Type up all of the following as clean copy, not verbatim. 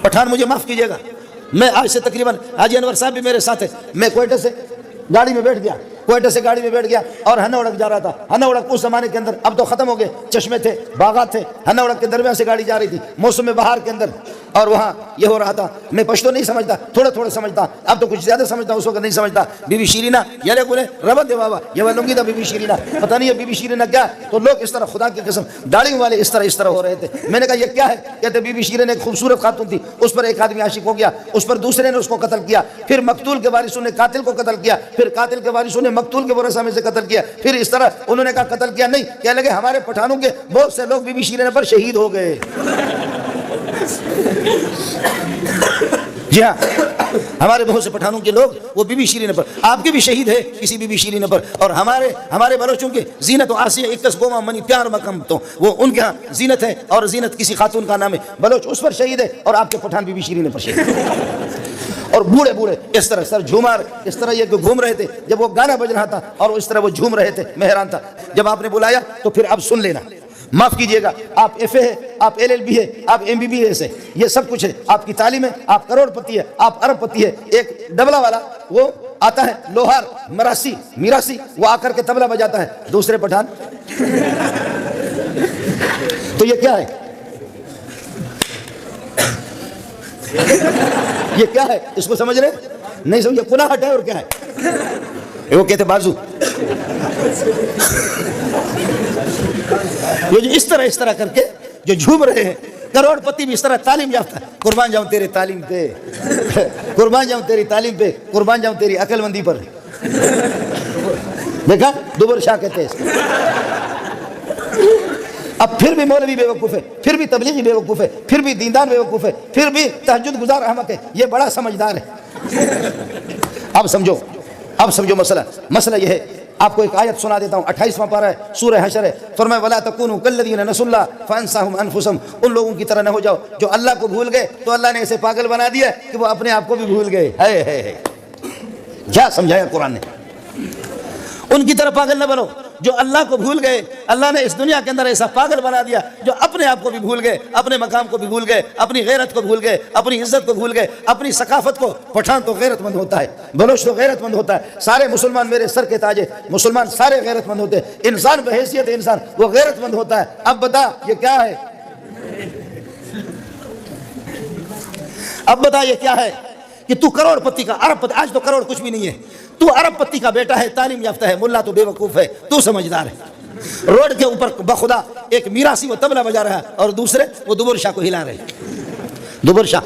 पठान मुझे माफ़ कीजिएगा, मैं आज से तकरीबन, हाजी अनवर साहब भी मेरे साथ है, मैं कोयटे से गाड़ी में बैठ गया, कोयटे से गाड़ी में बैठ गया और हन्ना उड़क जा रहा था। हन्ना उड़क उस जमाने के अंदर, अब तो ख़त्म हो गए, चश्मे थे, बागात थे, हन्ना उड़क के दरमियान से गाड़ी जा रही थी मौसम में बहार के अंदर, और वहाँ ये हो रहा था। मैं पश्तो नहीं समझता, थोड़ा थोड़ा समझता, अब तो कुछ ज़्यादा समझता, उस वक्त नहीं समझता। बीबी शीरीना यारे गुने रबत दे बाबा, ये मैं लूँगी था बीबी शीरीना, पता नहीं है बीबी शीरीना क्या। तो लोग इस तरह, खुदा की कसम, दाढ़ी वाले इस तरह हो रहे थे। मैंने कहा ये क्या है? कहते बीबी शीरीन एक खूबसूरत खातून थी, उस पर एक आदमी आशिक हो गया, उस पर दूसरे ने उसको कत्ल किया, फिर मकतूल के वारिसों ने कातिल को कत्ल किया, फिर कातिल के वारिसों ने मकतूल के वरसा में से कत्ल किया, फिर इस तरह उन्होंने कहा कत्ल किया नहीं, कहने लगे हमारे पठानों के बहुत से लोग बीबी शीरीन पर शहीद हो गए। जी हाँ, हमारे बहुत से पठानों के लोग वो बीबी शीरीन पर, आपके भी शहीद है किसी बीबी शीरीन पर। और हमारे बलोचों के जीनत आसिया इक्कस गोमा मनी प्यार मकम, तो वो उनके यहाँ जीनत है और जीनत किसी खातून का नाम है, बलोच उस पर शहीद है और आपके पठान बीबी शीरीन पर शहीद है। और बूढ़े बूढ़े इस तरह सर झूमर इस तरह ये घूम रहे थे, जब वो गाना बज रहा था और इस तरह वो झूम रहे थे, मैं हैरान था। जब आपने बुलाया तो फिर अब सुन लेना, माफ़ कीजिएगा, आप FA है, आप LLB है, आप MBBS है, ये सब कुछ है, आपकी तालीम है, आप करोड़पति है, आप अरबपति है। एक डबला वाला वो आता है, लोहार मिरासी वो आकर के तबला बजाता है, दूसरे पठान तो ये क्या है? ये क्या है? इसको समझ रहे नहीं? समझे? कुनाहट है और क्या है? वो कहते बाजू। ये जो इस तरह करके जो झूम रहे हैं, करोड़पति भी इस तरह तालीम याफ्ता है। कुर्बान जाऊं तेरे तालीम पे, कुर्बान जाऊं तेरी तालीम पे, कुर्बान जाऊं तेरी अकलमंदी पर। देखा, दुबर शाह कहते हैं। अब फिर भी मौलवी बेवकूफ़ है, फिर भी तबलीगी बेवकूफ़ है, फिर भी दीनदार बेवकूफ़ है, फिर भी तहज्जुद गुजार अहमक है, ये बड़ा समझदार है। अब समझो मसला यह है। आपको एक आयत सुना देता हूँ, 28वां पारा है, सूरह हशर है। फरमाया वला तकूनु कल्लज़ीना नसुल्लाह फअनसाहुम अनफुसहुम, उन लोगों की तरह न हो जाओ जो अल्लाह को भूल गए तो अल्लाह ने ऐसे पागल बना दिया कि वो अपने आप को भी भूल गए। है क्या समझाया कुरान ने? उनकी तरह पागल न बनो जो अल्लाह को भूल गए। अल्लाह ने इस दुनिया के अंदर ऐसा पागल बना दिया जो अपने आप को भी भूल गए, अपने मकाम को भी भूल गए, अपनी गैरत को भूल गए, अपनी इज्जत को भूल गए, अपनी सकाफत को। पठान तो गैरतमंद होता है, बलोच तो गैरतमंद होता है, सारे मुसलमान मेरे सर के ताजे, मुसलमान सारे गैरतमंद होते हैं। इंसान बहैसियत इंसान वो गैरतमंद होता है। अब बता ये क्या है? अब बता ये क्या है कि तू करोड़पति का अरबपति, आज तो करोड़ कुछ भी नहीं है, तू अरबपति का बेटा है, तालीम याफ्ता है, मुल्ला तो बेवकूफ़ है, तू समझदार है। रोड के ऊपर बखुदा एक मिरासी वो तबला बजा रहा है और दूसरे वो दुबर शाह को हिला रहे हैं। दुबर शाह,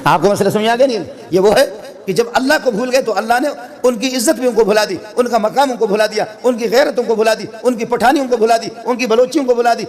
आपको मसला समझ आ गया नहीं? ये वो है कि जब अल्लाह को भूल गए तो अल्लाह ने उनकी इज्जत भी उनको भुला दी, उनका मकाम उनको भुला दिया, उनकी गैरतों को भुला दी, उनकी पठानियों को भुला दी, उनकी बलोचियों को भुला दी।